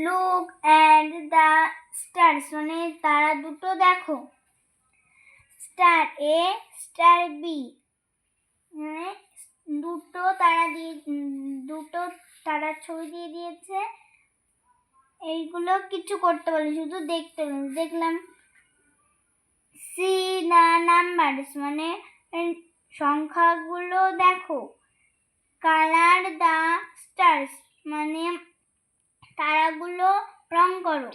Look at the stars মানে তারা দুটো দেখো। স্টার এ স্টার বি মানে দুটো তারার ছবি দিয়ে দিয়েছে। এইগুলো কিছু করতে বলে, শুধু দেখতে বলে। দেখলাম সি দ্য নাম্বারস মানে সংখ্যাগুলো দেখো। কালার দ্য স্টার্স মানে তারাগুলো রং করো।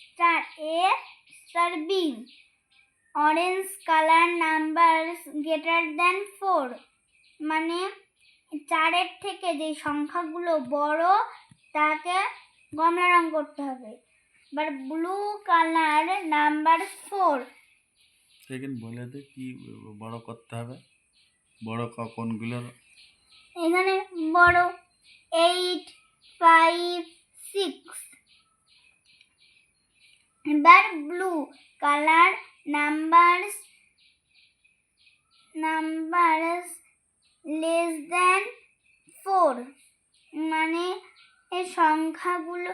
Star A star B orange colour numbers greater than 4 মানে 4-এর থেকে যে সংখ্যাগুলো বড় তাকে কমলা রং করতে হবে। এবার ব্লু কালার নাম্বার 4 সেকেন্ড বলে দে কি বড় করতে হবে। বড় কোনগুলোর? এখানে বড় 8 5 6। এবার blue colour numbers less than 4 মানে এই সংখ্যাগুলো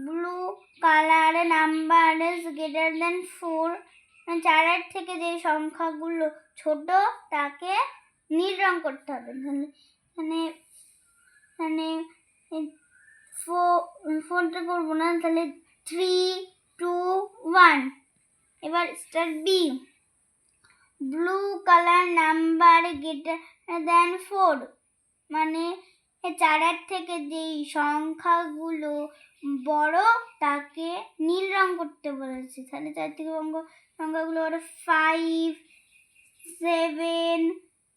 blue colour numbers greater than 4 4-এর থেকে যে সংখ্যাগুলো ছোট তাকে নীল রং করতে হবে। মানে 4টা করবো না, তাহলে 3 2 1। এবার star B blue colour number greater than 4 মানে 4-এর থেকে যেই সংখ্যাগুলো বড় তাকে নীল রং করতে বলেছে। তাহলে 4 থেকে সংখ্যাগুলো বড় 5 7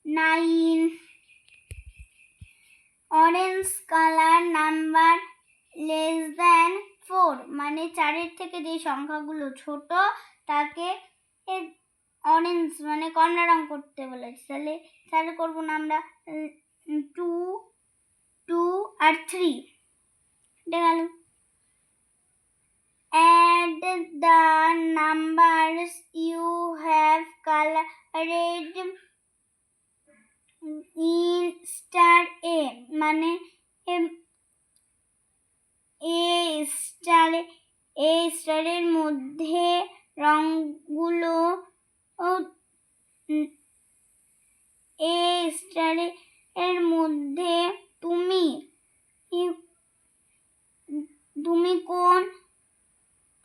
9। Orange colour number less than 4 মানে 4-এর থেকে যে সংখ্যাগুলো ছোট তাকে অরেঞ্জ মানে কমলা রং করতে বলেছে। তাহলে করবো না আমরা 2 2 আর 3। এটা গেল। Add the numbers you have colored in star A মানে স্টারের মধ্যে রংগুলো স্টারের মধ্যে তুমি কোন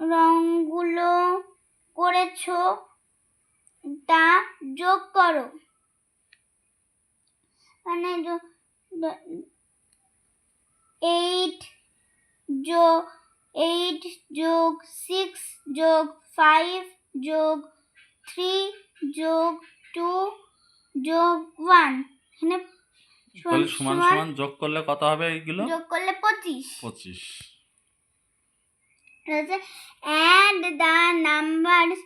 রংগুলো করেছো তা যোগ করো। মানে 8 যোগ 6 যোগ 5 যোগ 3 যোগ 2 যোগ 1 এখানে তাহলে সমান সমান যোগ করলে কত হবে? এইগুলো যোগ করলে 25। 25। Add the numbers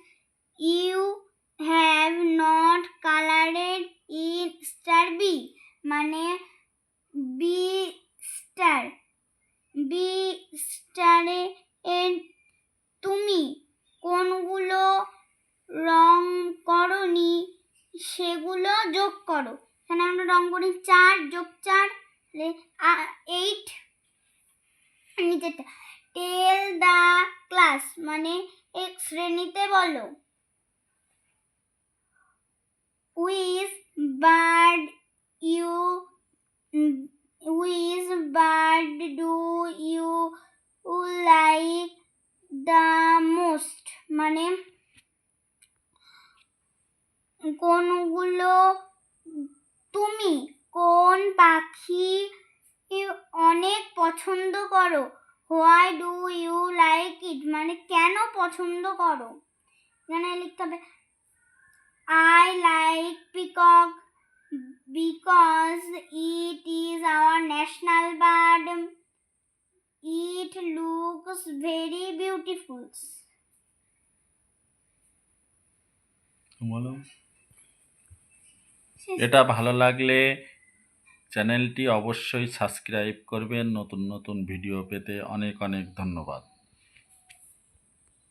you have not colored in star B মানে বি স্টারে তুমি কোনগুলো রং করনি সেগুলো যোগ করো। এখানে আমরা রং করি 4 যোগ 4 8। নিচেরটা টেল দ্য ক্লাস মানে এক শ্রেণীতে বলো। Which bird do you like the most মানে তুমি কোন পাখি অনেক পছন্দ করো। Why do you like it মানে কেন পছন্দ করো। এখানে লিখতে হবে I like peacock because it is our national bird. It looks very beautiful. বলো। এটা ভালো লাগলে চ্যানেলটি অবশ্যই সাবস্ক্রাইব করবেন। নতুন নতুন ভিডিও পেতে অনেক অনেক ধন্যবাদ।